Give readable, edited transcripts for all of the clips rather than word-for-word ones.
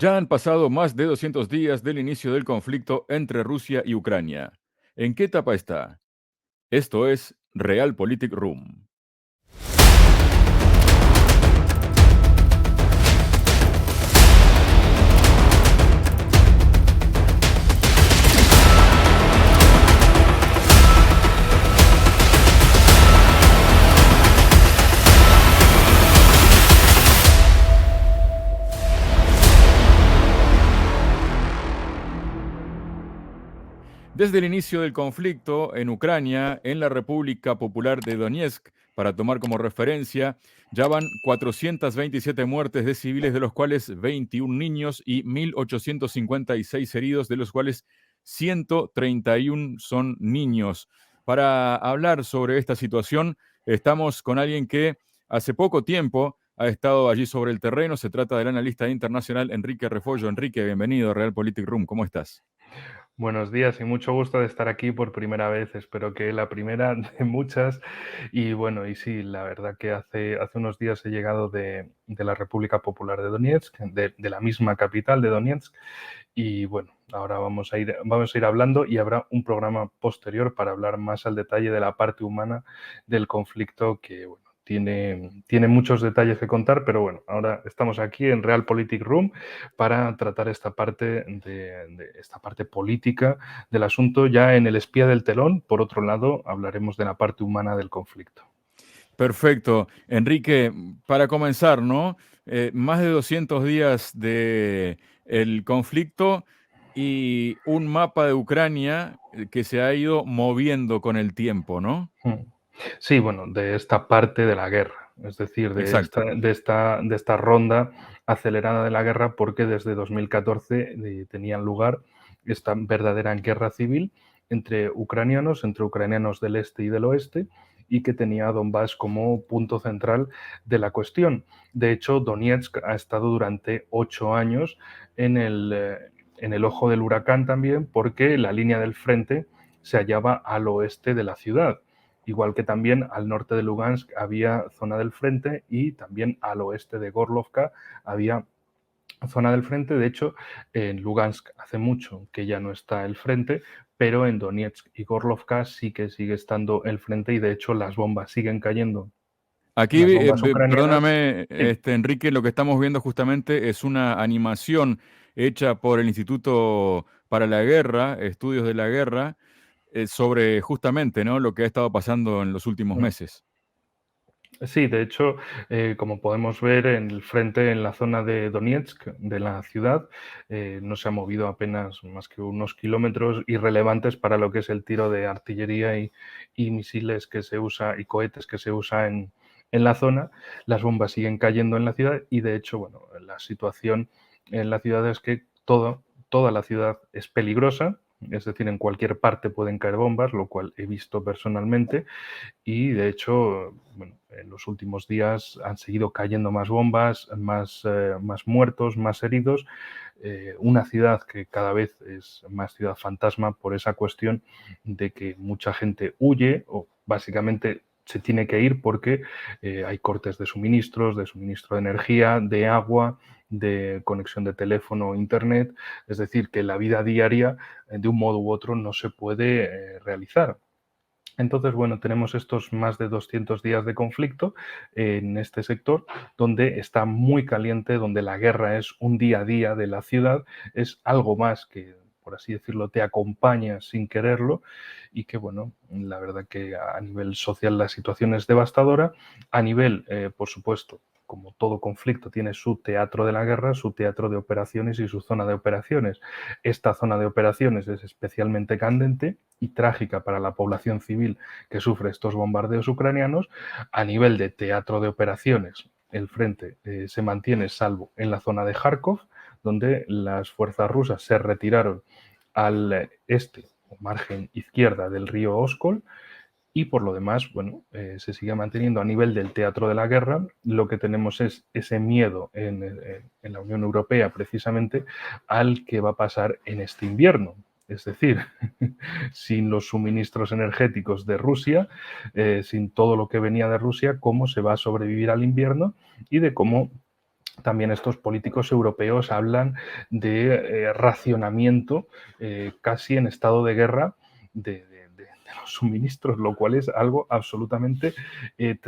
Ya han pasado más de 200 días del inicio del conflicto entre Rusia y Ucrania. ¿En qué etapa está? Esto es Realpolitik Room. Desde el inicio del conflicto en Ucrania, en la República Popular de Donetsk, para tomar como referencia, ya van 427 muertes de civiles, de los cuales 21 niños y 1.856 heridos, de los cuales 131 son niños. Para hablar sobre esta situación, estamos con alguien que hace poco tiempo ha estado allí sobre el terreno. Se trata del analista internacional Enrique Refollo. Enrique, bienvenido a Realpolitik Room. ¿Cómo estás? Buenos días y mucho gusto de estar aquí por primera vez. Espero que la primera de muchas. Y bueno, y sí, la verdad que hace unos días he llegado de la República Popular de Donetsk, de la misma capital de Donetsk. Y bueno, ahora vamos a ir hablando y habrá un programa posterior para hablar más al detalle de la parte humana del conflicto que, bueno, tiene muchos detalles que contar, pero bueno, ahora estamos aquí en Realpolitik Room para tratar esta parte de esta parte política del asunto ya en el espía del telón. Por otro lado, hablaremos de la parte humana del conflicto. Perfecto. Enrique, para comenzar, ¿no? Más de 200 días de el conflicto y un mapa de Ucrania que se ha ido moviendo con el tiempo, ¿no? Mm. Sí, bueno, de esta parte de la guerra, es decir, Exacto. de esta ronda acelerada de la guerra, porque desde 2014 tenían lugar esta verdadera guerra civil entre ucranianos del este y del oeste, y que tenía a Donbass como punto central de la cuestión. De hecho, Donetsk ha estado durante 8 años en el ojo del huracán también, porque la línea del frente se hallaba al oeste de la ciudad, igual que también al norte de Lugansk había zona del frente y también al oeste de Gorlovka había zona del frente. De hecho, en Lugansk hace mucho que ya no está el frente, pero en Donetsk y Gorlovka sí que sigue estando el frente, y de hecho las bombas siguen cayendo, Aquí, las bombas ucranianas. perdóname, Sí. Enrique, lo que estamos viendo justamente es una animación hecha por el Instituto para la Guerra, Estudios de la Guerra, sobre justamente, ¿no? Lo que ha estado pasando en los últimos meses. Sí, de hecho, como podemos ver en el frente, en la zona de Donetsk, de la ciudad, no se ha movido apenas más que unos kilómetros irrelevantes para lo que es el tiro de artillería y misiles que se usa y cohetes que se usa en la zona. Las bombas siguen cayendo en la ciudad y, de hecho, bueno, la situación en la ciudad es que toda la ciudad es peligrosa. Es decir, en cualquier parte pueden caer bombas, lo cual he visto personalmente, y de hecho, bueno, en los últimos días han seguido cayendo más bombas, más muertos, más heridos. Una ciudad que cada vez es más ciudad fantasma por esa cuestión de que mucha gente huye o básicamente se tiene que ir porque hay cortes de suministros, de suministro de energía, de agua, de conexión de teléfono, internet. Es decir, que la vida diaria, de un modo u otro, no se puede realizar. Entonces, bueno, tenemos estos más de 200 días de conflicto en este sector, donde está muy caliente, donde la guerra es un día a día de la ciudad, es algo más que, por así decirlo, te acompaña sin quererlo, y que, bueno, la verdad que a nivel social la situación es devastadora. A nivel, por supuesto, como todo conflicto, tiene su teatro de la guerra, su teatro de operaciones y su zona de operaciones. Esta zona de operaciones es especialmente candente y trágica para la población civil que sufre estos bombardeos ucranianos. A nivel de teatro de operaciones, el frente se mantiene salvo en la zona de Kharkov, donde las fuerzas rusas se retiraron al este o margen izquierda del río Oskol, y por lo demás, bueno, se sigue manteniendo a nivel del teatro de la guerra. Lo que tenemos es ese miedo en la Unión Europea, precisamente, al que va a pasar en este invierno. Es decir, sin los suministros energéticos de Rusia, sin todo lo que venía de Rusia, cómo se va a sobrevivir al invierno y de cómo también estos políticos europeos hablan de racionamiento casi en estado de guerra de los suministros, lo cual es algo absolutamente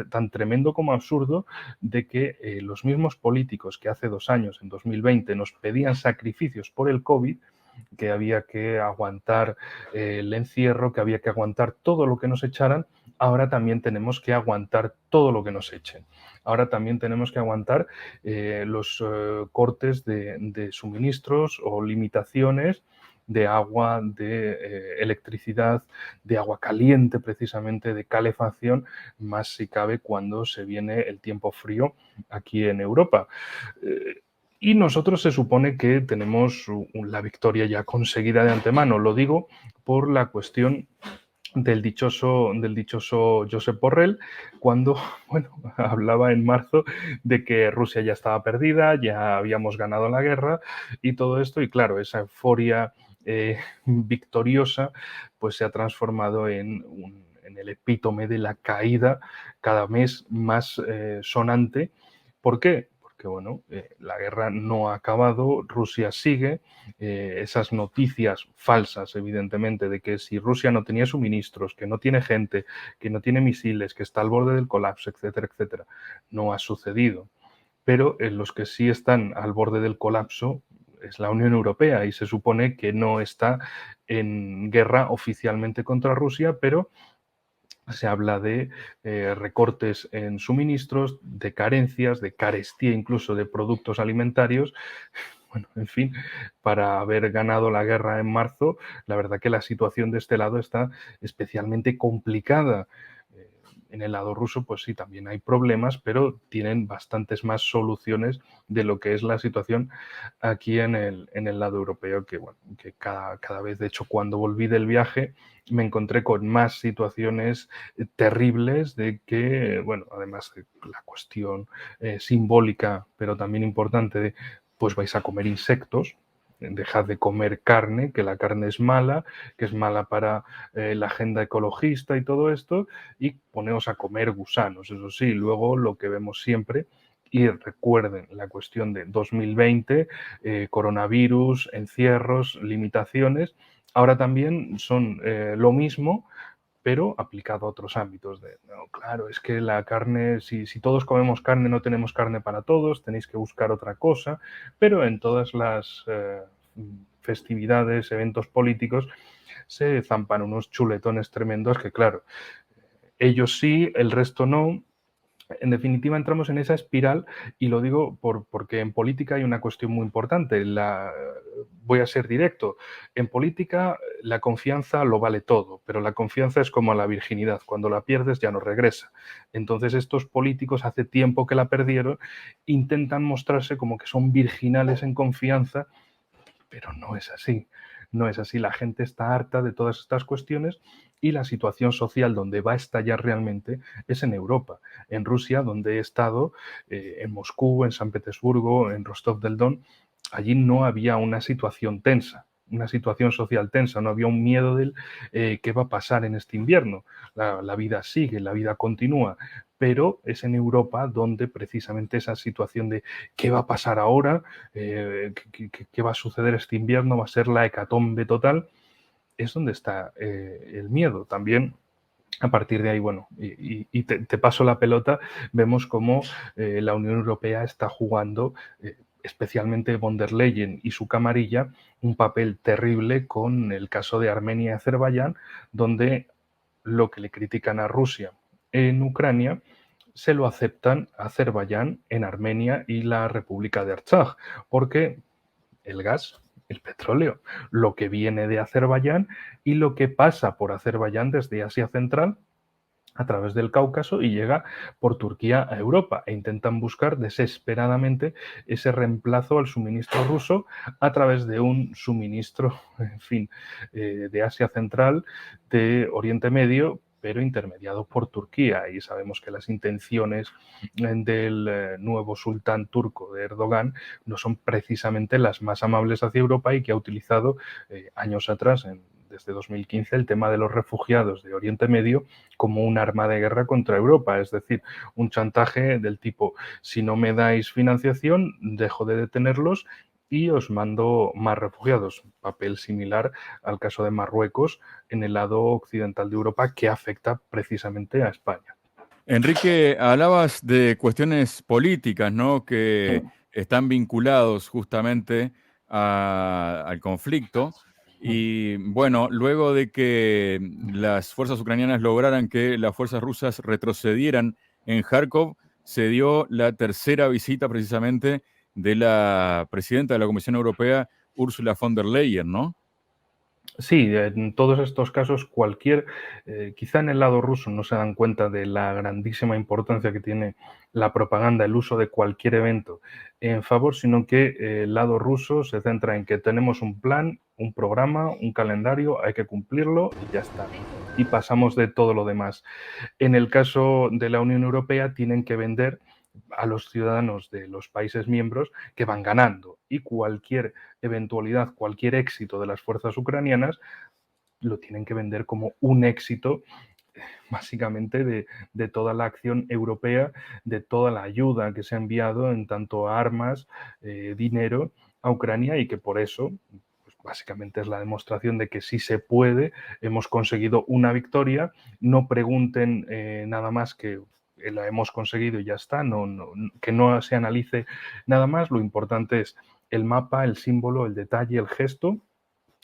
tan tremendo como absurdo, de que los mismos políticos que hace 2 años, en 2020, nos pedían sacrificios por el COVID, que había que aguantar el encierro, que había que aguantar todo lo que nos echaran, ahora también tenemos que aguantar todo lo que nos echen. Ahora también tenemos que aguantar los cortes de suministros o limitaciones de agua, de electricidad, de agua caliente precisamente, de calefacción, más si cabe cuando se viene el tiempo frío aquí en Europa. Y nosotros se supone que tenemos la victoria ya conseguida de antemano. Lo digo por la cuestión del dichoso Josep Borrell, cuando bueno, hablaba en marzo de que Rusia ya estaba perdida, ya habíamos ganado la guerra y todo esto, y claro, esa euforia victoriosa pues se ha transformado en el epítome de la caída cada mes más sonante. ¿Por qué? Porque bueno, la guerra no ha acabado, Rusia sigue, esas noticias falsas, evidentemente, de que si Rusia no tenía suministros, que no tiene gente, que no tiene misiles, que está al borde del colapso, etcétera, etcétera, no ha sucedido. Pero en los que sí están al borde del colapso es la Unión Europea y se supone que no está en guerra oficialmente contra Rusia, pero se habla de recortes en suministros, de carencias, de carestía incluso de productos alimentarios. Bueno, en fin, para haber ganado la guerra en marzo, la verdad que la situación de este lado está especialmente complicada. En el lado ruso, pues sí, también hay problemas, pero tienen bastantes más soluciones de lo que es la situación aquí en el lado europeo, que, bueno, que cada vez, de hecho, cuando volví del viaje, me encontré con más situaciones terribles de que, bueno, además de la cuestión simbólica, pero también importante de, pues vais a comer insectos, dejad de comer carne, que la carne es mala, que es mala para la agenda ecologista y todo esto, y poneos a comer gusanos. Eso sí, luego lo que vemos siempre, y recuerden la cuestión de 2020, coronavirus, encierros, limitaciones, ahora también son lo mismo, pero aplicado a otros ámbitos. No, claro, es que la carne, si todos comemos carne, no tenemos carne para todos, tenéis que buscar otra cosa, pero en todas las festividades, eventos políticos, se zampan unos chuletones tremendos que, claro, ellos sí, el resto no. En definitiva, entramos en esa espiral y lo digo porque en política hay una cuestión muy importante. Voy a ser directo. En política la confianza lo vale todo, pero la confianza es como la virginidad. Cuando la pierdes ya no regresa. Entonces estos políticos hace tiempo que la perdieron, intentan mostrarse como que son virginales en confianza, pero no es así. No es así. La gente está harta de todas estas cuestiones y la situación social donde va a estallar realmente es en Europa. En Rusia, donde he estado, en Moscú, en San Petersburgo, en Rostov del Don, allí no había una situación tensa, una situación social tensa, no había un miedo del qué va a pasar en este invierno. La vida sigue, la vida continúa, pero es en Europa donde precisamente esa situación de qué va a pasar ahora, qué va a suceder este invierno, va a ser la hecatombe total, es donde está el miedo. También a partir de ahí, bueno, y te paso la pelota, vemos cómo la Unión Europea está jugando, especialmente von der Leyen y su camarilla, un papel terrible con el caso de Armenia y Azerbaiyán, donde lo que le critican a Rusia en Ucrania se lo aceptan a Azerbaiyán en Armenia y la República de Artsaj, porque el gas, el petróleo, lo que viene de Azerbaiyán y lo que pasa por Azerbaiyán desde Asia Central a través del Cáucaso y llega por Turquía a Europa e intentan buscar desesperadamente ese reemplazo al suministro ruso a través de un suministro, en fin, de Asia Central, de Oriente Medio, pero intermediado por Turquía. Y sabemos que las intenciones del nuevo sultán turco de Erdogan no son precisamente las más amables hacia Europa y que ha utilizado años atrás, desde 2015 el tema de los refugiados de Oriente Medio como un arma de guerra contra Europa, es decir, un chantaje del tipo, si no me dais financiación, dejo de detenerlos y os mando más refugiados. Papel similar al caso de Marruecos en el lado occidental de Europa, que afecta precisamente a España. Enrique, hablabas de cuestiones políticas, ¿no? Que están vinculados justamente al conflicto. Y bueno, luego de que las fuerzas ucranianas lograran que las fuerzas rusas retrocedieran en Kharkov, se dio la tercera visita precisamente de la presidenta de la Comisión Europea, Ursula von der Leyen, ¿no? Sí, en todos estos casos quizá en el lado ruso no se dan cuenta de la grandísima importancia que tiene la propaganda, el uso de cualquier evento en favor, sino que el lado ruso se centra en que tenemos un plan, un programa, un calendario, hay que cumplirlo y ya está. Y pasamos de todo lo demás. En el caso de la Unión Europea tienen que vender a los ciudadanos de los países miembros que van ganando y cualquier eventualidad, cualquier éxito de las fuerzas ucranianas lo tienen que vender como un éxito básicamente de toda la acción europea, de toda la ayuda que se ha enviado en tanto a armas, dinero a Ucrania y que por eso pues básicamente es la demostración de que sí se puede, hemos conseguido una victoria, no pregunten nada más que la hemos conseguido y ya está, que no se analice nada más, lo importante es el mapa, el símbolo, el detalle, el gesto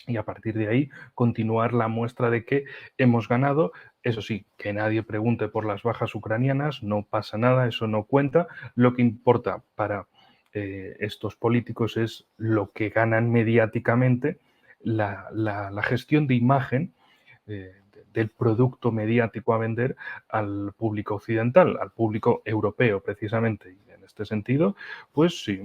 y a partir de ahí continuar la muestra de que hemos ganado. Eso sí, que nadie pregunte por las bajas ucranianas, no pasa nada, eso no cuenta. Lo que importa para estos políticos es lo que ganan mediáticamente, la gestión de imagen del producto mediático a vender al público occidental, al público europeo precisamente. Y en este sentido, pues sí,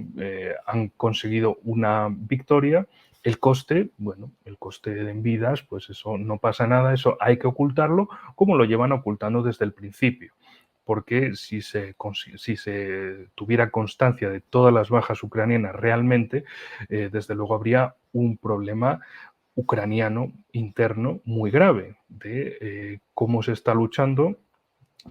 han conseguido una victoria. El coste, bueno, el coste en vidas, pues eso no pasa nada, eso hay que ocultarlo, como lo llevan ocultando desde el principio. Porque si se tuviera constancia de todas las bajas ucranianas realmente, desde luego habría un problema ucraniano interno muy grave de cómo se está luchando,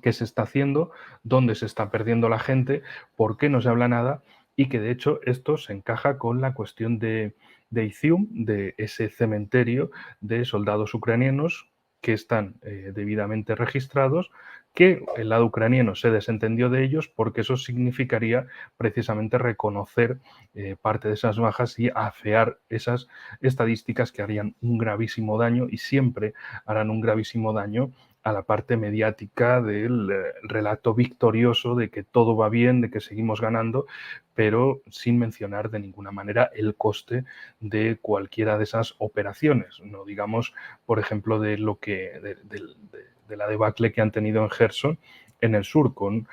qué se está haciendo, dónde se está perdiendo la gente, por qué no se habla nada y que de hecho esto se encaja con la cuestión de Izium, de ese cementerio de soldados ucranianos que están debidamente registrados, que el lado ucraniano se desentendió de ellos porque eso significaría precisamente reconocer parte de esas bajas y afear esas estadísticas que harían un gravísimo daño y siempre harán un gravísimo daño a la parte mediática del relato victorioso de que todo va bien, de que seguimos ganando, pero sin mencionar de ninguna manera el coste de cualquiera de esas operaciones. No digamos, por ejemplo, de la debacle que han tenido en Gerson, en el sur, con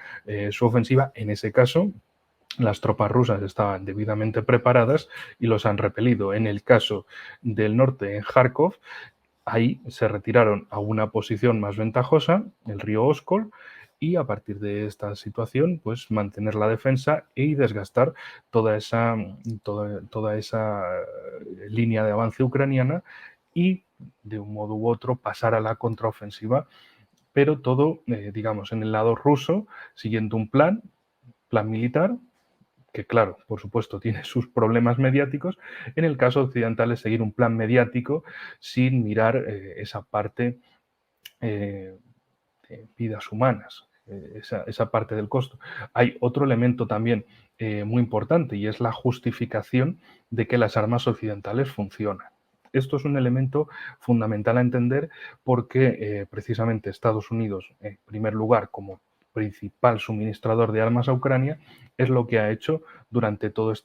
su ofensiva. En ese caso, las tropas rusas estaban debidamente preparadas y los han repelido. En el caso del norte, en Kharkov, ahí se retiraron a una posición más ventajosa, el río Oskol, y a partir de esta situación, pues mantener la defensa y desgastar toda esa línea de avance ucraniana y de un modo u otro pasar a la contraofensiva, pero todo, digamos, en el lado ruso, siguiendo un plan militar, que claro, por supuesto, tiene sus problemas mediáticos. En el caso occidental es seguir un plan mediático sin mirar esa parte de vidas humanas, esa parte del costo. Hay otro elemento también muy importante y es la justificación de que las armas occidentales funcionan. Esto es un elemento fundamental a entender porque precisamente Estados Unidos, en primer lugar, como principal suministrador de armas a Ucrania, es lo que ha hecho durante todos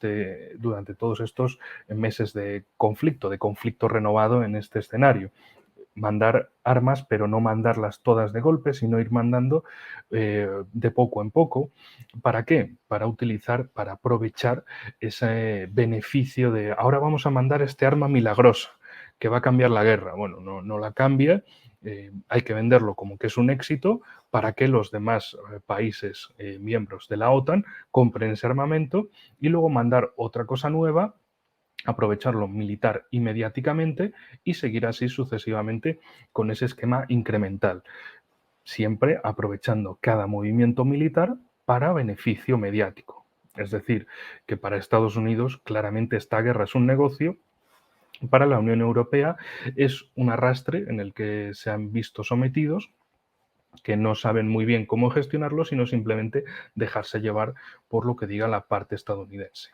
estos meses de conflicto renovado en este escenario. Mandar armas, pero no mandarlas todas de golpe, sino ir mandando de poco en poco. ¿Para qué? Para aprovechar ese beneficio de ahora vamos a mandar este arma milagrosa que va a cambiar la guerra. Bueno, no la cambia, hay que venderlo como que es un éxito para que los demás países miembros de la OTAN compren ese armamento y luego mandar otra cosa nueva aprovecharlo militar y mediáticamente y seguir así sucesivamente con ese esquema incremental, siempre aprovechando cada movimiento militar para beneficio mediático. Es decir, que para Estados Unidos claramente esta guerra es un negocio, para la Unión Europea es un arrastre en el que se han visto sometidos, que no saben muy bien cómo gestionarlo, sino simplemente dejarse llevar por lo que diga la parte estadounidense.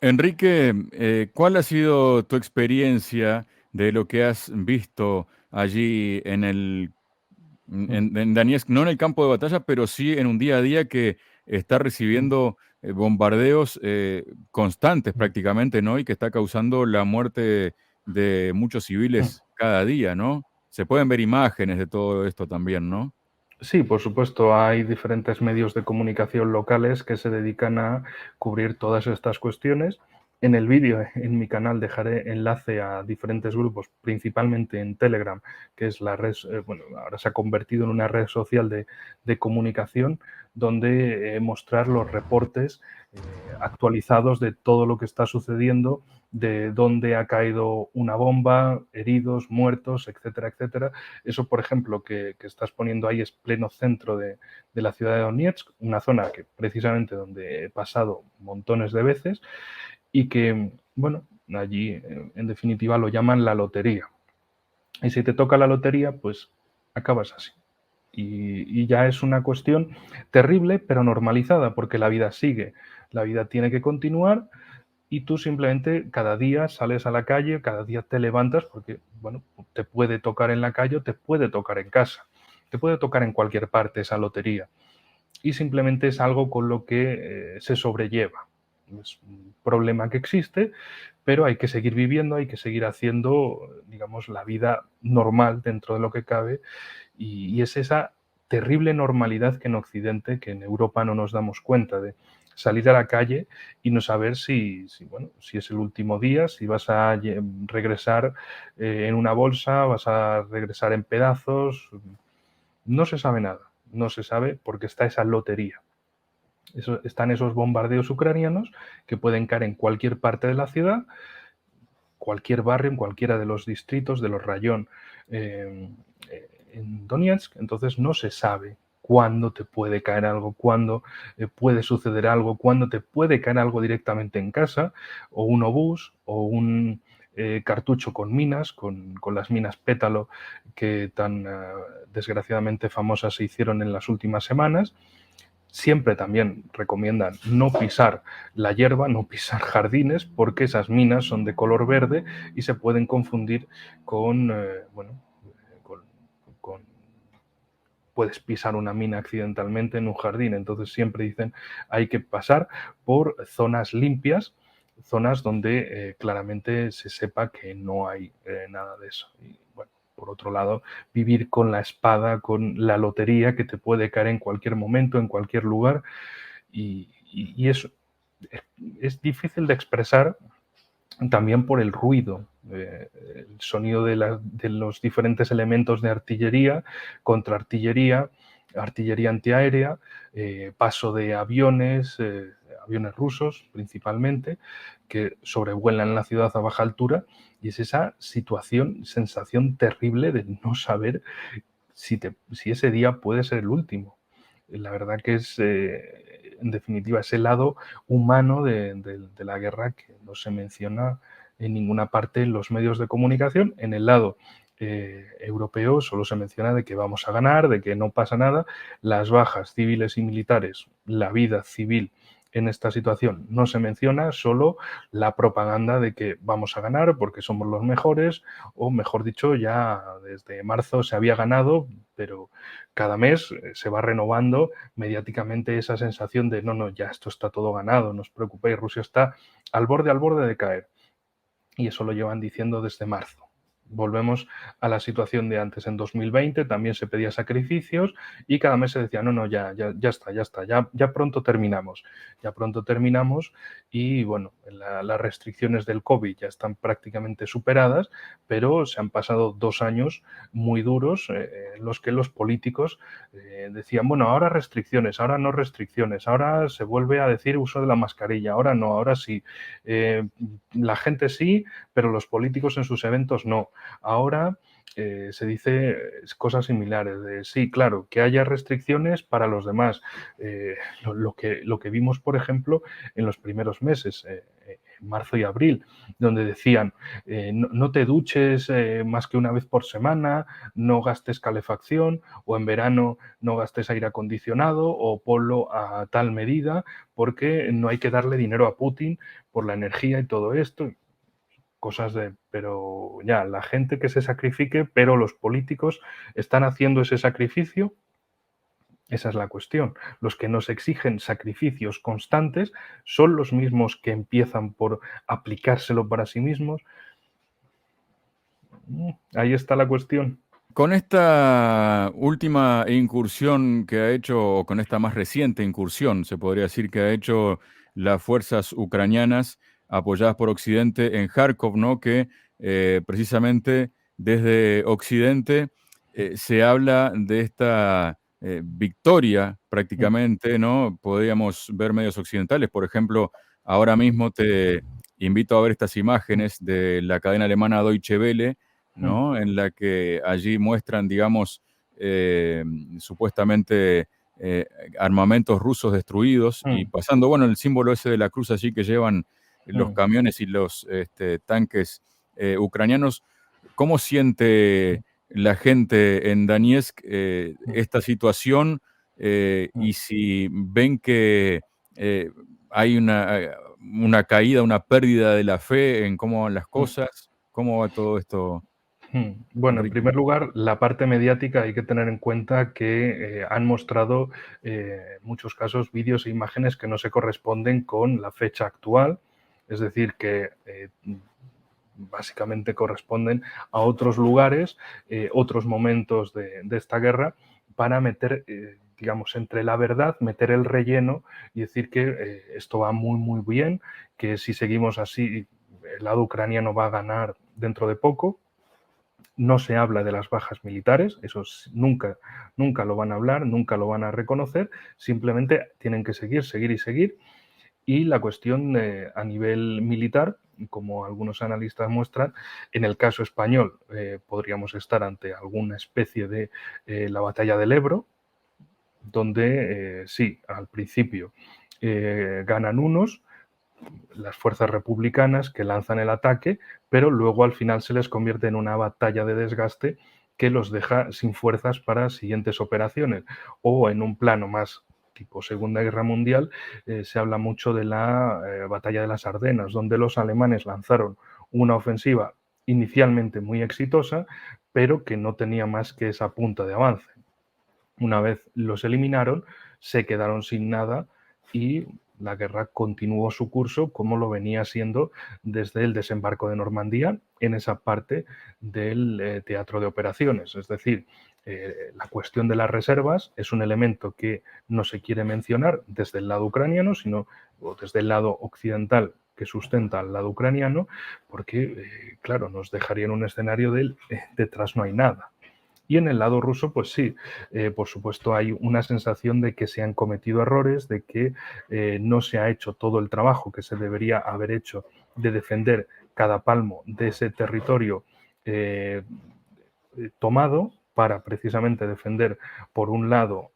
Enrique, ¿cuál ha sido tu experiencia de lo que has visto allí en Donetsk, no en el campo de batalla, pero sí en un día a día que está recibiendo bombardeos constantes prácticamente, ¿no? Y que está causando la muerte de muchos civiles cada día, ¿no? Se pueden ver imágenes de todo esto también, ¿no? Sí, por supuesto, hay diferentes medios de comunicación locales que se dedican a cubrir todas estas cuestiones. En el vídeo, en mi canal, dejaré enlace a diferentes grupos, principalmente en Telegram, que es la red, bueno, ahora se ha convertido en una red social de comunicación, donde mostrar los reportes actualizados de todo lo que está sucediendo, de dónde ha caído una bomba, heridos, muertos, etcétera, etcétera. Eso, por ejemplo, que estás poniendo ahí es pleno centro de la ciudad de Donetsk, una zona que precisamente donde he pasado montones de veces y que, bueno, allí en definitiva lo llaman la lotería. Y si te toca la lotería, pues acabas así. Y ya es una cuestión terrible, pero normalizada, porque la vida sigue, la vida tiene que continuar y tú simplemente cada día sales a la calle, cada día te levantas porque, bueno, te puede tocar en la calle o te puede tocar en casa, te puede tocar en cualquier parte esa lotería y simplemente es algo con lo que se sobrelleva. Es un problema que existe, pero hay que seguir viviendo, hay que seguir haciendo, digamos, la vida normal dentro de lo que cabe y es esa terrible normalidad que en Occidente, que en Europa no nos damos cuenta de salir a la calle y no saber bueno, si es el último día, si vas a regresar en una bolsa, vas a regresar en pedazos. No se sabe nada, no se sabe porque está esa lotería. Están esos bombardeos ucranianos que pueden caer en cualquier parte de la ciudad, cualquier barrio, en cualquiera de los distritos, de los rayón en Donetsk, entonces no se sabe cuándo te puede caer algo, cuándo puede suceder algo, cuándo te puede caer algo directamente en casa, o un obús, o un cartucho con minas, con las minas pétalo que tan desgraciadamente famosas se hicieron en las últimas semanas. Siempre también recomiendan no pisar la hierba, no pisar jardines, porque esas minas son de color verde y se pueden confundir con, bueno, con, con, puedes pisar una mina accidentalmente en un jardín. Entonces siempre dicen hay que pasar por zonas limpias, zonas donde claramente se sepa que no hay nada de eso. Y, bueno, por otro lado, vivir con la espada, con la lotería que te puede caer en cualquier momento, en cualquier lugar, y es difícil de expresar también por el ruido, el sonido de los diferentes elementos de artillería, contraartillería, artillería antiaérea, paso de aviones, aviones rusos principalmente, que sobrevuelan la ciudad a baja altura, y es esa situación, sensación terrible de no saber si ese día puede ser el último. La verdad que es, en definitiva, ese lado humano de la guerra que no se menciona en ninguna parte en los medios de comunicación. En el lado europeo solo se menciona de que vamos a ganar, de que no pasa nada. Las bajas civiles y militares, la vida civil en esta situación no se menciona, solo la propaganda de que vamos a ganar porque somos los mejores, o mejor dicho, ya desde marzo se había ganado, pero cada mes se va renovando mediáticamente esa sensación de no, no, ya esto está todo ganado, no os preocupéis, Rusia está al borde de caer. Y eso lo llevan diciendo desde marzo. volvemos a la situación de antes. En 2020 también se pedía sacrificios y cada mes se decía, no, no, ya está, ya pronto terminamos. Ya pronto terminamos y bueno, las restricciones del COVID ya están prácticamente superadas, pero se han pasado 2 años muy duros en los que los políticos decían, bueno, ahora restricciones, ahora no restricciones, ahora se vuelve a decir uso de la mascarilla, ahora no, ahora sí. La gente sí, pero los políticos en sus eventos no. Ahora se dice cosas similares, de sí, claro, que haya restricciones para los demás. Lo que vimos, por ejemplo, en los primeros meses, marzo y abril, donde decían, no te duches más que una vez por semana, no gastes calefacción, o en verano no gastes aire acondicionado, o ponlo a tal medida, porque no hay que darle dinero a Putin por la energía y todo esto. Cosas de, pero ya, la gente que se sacrifique, pero los políticos están haciendo ese sacrificio. Esa es la cuestión. Los que nos exigen sacrificios constantes son los mismos que empiezan por aplicárselo para sí mismos. Ahí está la cuestión. Con esta última incursión que ha hecho, o con esta más reciente incursión, se podría decir que ha hecho las fuerzas ucranianas apoyadas por Occidente en Kharkov, ¿no? Que precisamente desde Occidente se habla de esta victoria prácticamente, ¿no? Podríamos ver medios occidentales, por ejemplo, ahora mismo te invito a ver estas imágenes de la cadena alemana Deutsche Welle, ¿no? En la que allí muestran, digamos, supuestamente armamentos rusos destruidos y pasando, bueno, el símbolo ese de la cruz allí que llevan los camiones y los tanques ucranianos. ¿Cómo siente la gente en Donetsk esta situación? Y si ven que hay una caída, una pérdida de la fe en cómo van las cosas, ¿cómo va todo esto? Bueno, en Enrique. primer lugar, la parte mediática hay que tener en cuenta que han mostrado en muchos casos vídeos e imágenes que no se corresponden con la fecha actual, es decir, que básicamente corresponden a otros lugares, otros momentos de esta guerra, para meter, digamos, entre la verdad, meter el relleno y decir que esto va muy, muy bien, que si seguimos así, el lado ucraniano va a ganar dentro de poco. No se habla de las bajas militares, eso nunca, nunca lo van a hablar, nunca lo van a reconocer, simplemente tienen que seguir y seguir. Y la cuestión a nivel militar, como algunos analistas muestran, en el caso español podríamos estar ante alguna especie de la batalla del Ebro, donde sí, al principio ganan unos, las fuerzas republicanas que lanzan el ataque, pero luego al final se les convierte en una batalla de desgaste que los deja sin fuerzas para siguientes operaciones. O en un plano más tipo Segunda Guerra Mundial, se habla mucho de la batalla de las Ardenas, donde los alemanes lanzaron una ofensiva inicialmente muy exitosa, pero que no tenía más que esa punta de avance. Una vez los eliminaron, se quedaron sin nada y la guerra continuó su curso como lo venía siendo desde el desembarco de Normandía en esa parte del teatro de operaciones. Es decir, la cuestión de las reservas es un elemento que no se quiere mencionar desde el lado ucraniano, sino desde el lado occidental que sustenta al lado ucraniano, porque, claro, nos dejaría en un escenario del detrás no hay nada. Y en el lado ruso, pues sí, por supuesto hay una sensación de que se han cometido errores, de que no se ha hecho todo el trabajo que se debería haber hecho de defender cada palmo de ese territorio tomado para precisamente defender, por un lado,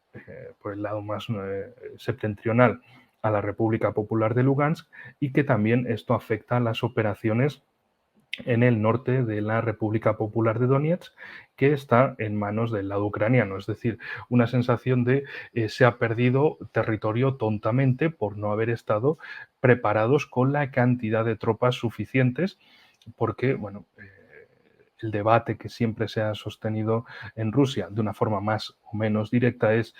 por el lado más septentrional, a la República Popular de Lugansk, y que también esto afecta a las operaciones en el norte de la República Popular de Donetsk, que está en manos del lado ucraniano. Es decir, una sensación de se ha perdido territorio tontamente por no haber estado preparados con la cantidad de tropas suficientes, porque, bueno, el debate que siempre se ha sostenido en Rusia de una forma más o menos directa es,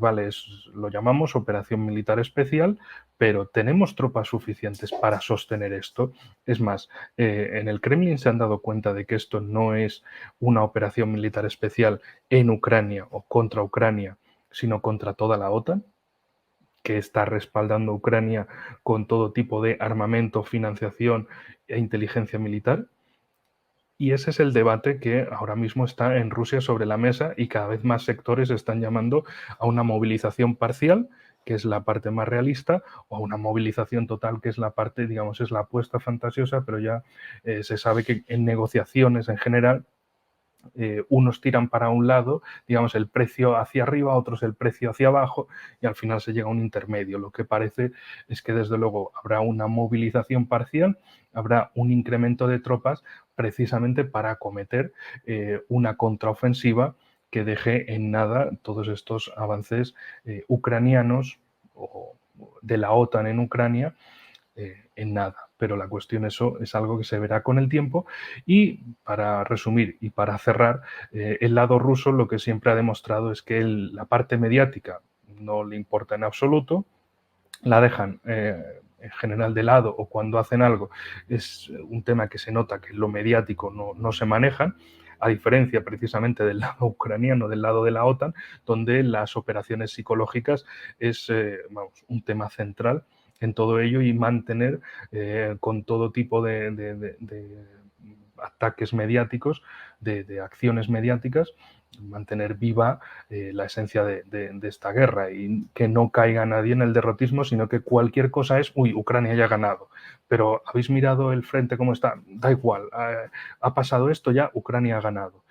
vale, lo llamamos operación militar especial, pero ¿tenemos tropas suficientes para sostener esto? Es más, en el Kremlin se han dado cuenta de que esto no es una operación militar especial en Ucrania o contra Ucrania, sino contra toda la OTAN, que está respaldando a Ucrania con todo tipo de armamento, financiación e inteligencia militar. Y ese es el debate que ahora mismo está en Rusia sobre la mesa y cada vez más sectores están llamando a una movilización parcial, que es la parte más realista, o a una movilización total, que es la parte, digamos, es la apuesta fantasiosa, pero ya se sabe que en negociaciones en general unos tiran para un lado, digamos, el precio hacia arriba, otros el precio hacia abajo, y al final se llega a un intermedio. Lo que parece es que, desde luego, habrá una movilización parcial, habrá un incremento de tropas precisamente para acometer una contraofensiva que deje en nada todos estos avances ucranianos o de la OTAN en Ucrania, en nada. Pero la cuestión, eso es algo que se verá con el tiempo. Y para resumir y para cerrar, el lado ruso lo que siempre ha demostrado es que la parte mediática no le importa en absoluto, la dejan en general de lado, o cuando hacen algo es un tema que se nota que lo mediático no se manejan, a diferencia precisamente del lado ucraniano, del lado de la OTAN, donde las operaciones psicológicas es un tema central en todo ello, y mantener con todo tipo de ataques mediáticos, de acciones mediáticas, mantener viva la esencia de esta guerra, y que no caiga nadie en el derrotismo, sino que cualquier cosa es, uy, Ucrania ya ha ganado, pero ¿habéis mirado el frente cómo está? Da igual, ha pasado esto ya, Ucrania ha ganado.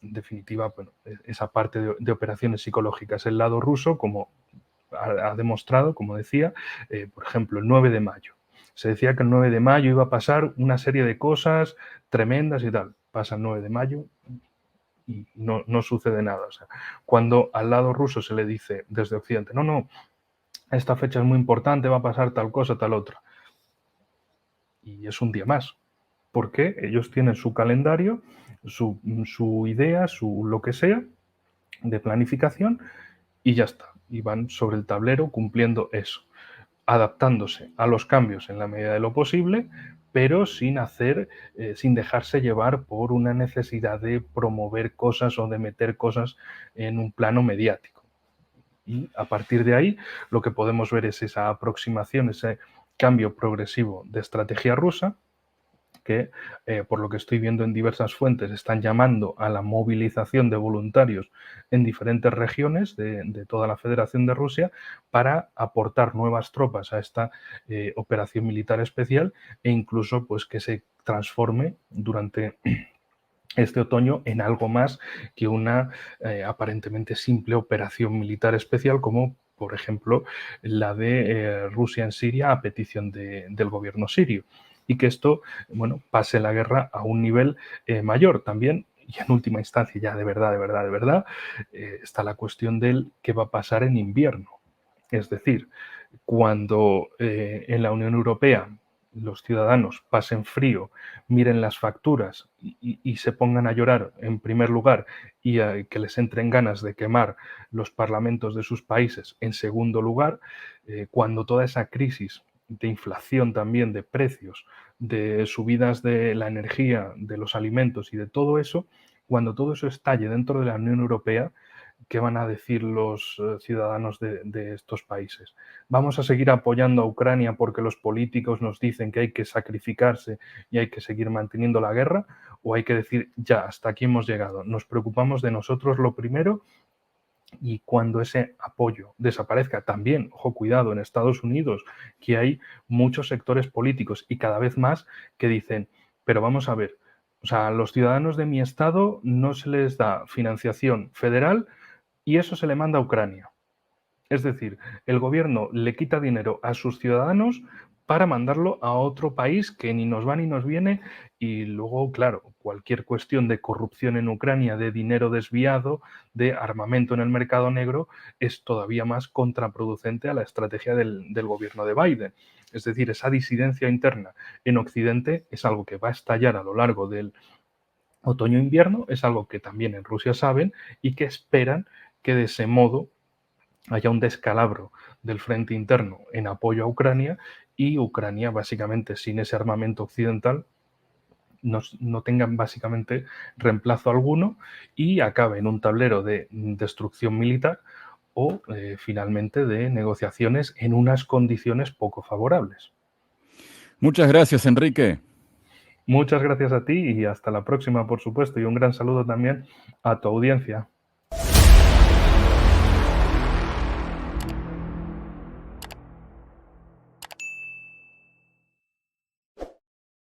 En definitiva, bueno, esa parte de operaciones psicológicas. El lado ruso, como ha demostrado, como decía, por ejemplo, el 9 de mayo. Se decía que el 9 de mayo iba a pasar una serie de cosas tremendas y tal. Pasa el 9 de mayo y no sucede nada. O sea, cuando al lado ruso se le dice desde Occidente, no, esta fecha es muy importante, va a pasar tal cosa, tal otra, y es un día más, porque ellos tienen su calendario, su idea, su lo que sea, de planificación, y ya está. Y van sobre el tablero cumpliendo eso, adaptándose a los cambios en la medida de lo posible, pero sin dejarse llevar por una necesidad de promover cosas o de meter cosas en un plano mediático. Y a partir de ahí, lo que podemos ver es esa aproximación, ese cambio progresivo de estrategia rusa, que, por lo que estoy viendo en diversas fuentes, están llamando a la movilización de voluntarios en diferentes regiones de toda la Federación de Rusia para aportar nuevas tropas a esta operación militar especial, e incluso pues que se transforme durante este otoño en algo más que una aparentemente simple operación militar especial, como por ejemplo la de Rusia en Siria a petición del gobierno sirio, y que esto, bueno, pase la guerra a un nivel mayor también. Y en última instancia, ya de verdad, está la cuestión del qué va a pasar en invierno. Es decir, cuando en la Unión Europea los ciudadanos pasen frío, miren las facturas y se pongan a llorar en primer lugar, y que les entren ganas de quemar los parlamentos de sus países en segundo lugar, cuando toda esa crisis de inflación, también de precios, de subidas de la energía, de los alimentos y de todo eso, cuando todo eso estalle dentro de la Unión Europea, ¿qué van a decir los ciudadanos de estos países? ¿Vamos a seguir apoyando a Ucrania porque los políticos nos dicen que hay que sacrificarse y hay que seguir manteniendo la guerra? ¿O hay que decir, ya, hasta aquí hemos llegado, nos preocupamos de nosotros lo primero, y cuando ese apoyo desaparezca? También, ojo, cuidado, en Estados Unidos, que hay muchos sectores políticos y cada vez más que dicen, pero vamos a ver, o sea, a los ciudadanos de mi estado no se les da financiación federal y eso se le manda a Ucrania. Es decir, el gobierno le quita dinero a sus ciudadanos para mandarlo a otro país que ni nos va ni nos viene, y luego, claro, cualquier cuestión de corrupción en Ucrania, de dinero desviado, de armamento en el mercado negro, es todavía más contraproducente a la estrategia del gobierno de Biden. Es decir, esa disidencia interna en Occidente es algo que va a estallar a lo largo otoño-invierno, es algo que también en Rusia saben y que esperan que de ese modo haya un descalabro del frente interno en apoyo a Ucrania y Ucrania, básicamente sin ese armamento occidental, no tengan básicamente reemplazo alguno y acabe en un tablero de destrucción militar o finalmente de negociaciones en unas condiciones poco favorables. Muchas gracias, Enrique. Muchas gracias a ti y hasta la próxima, por supuesto, y un gran saludo también a tu audiencia.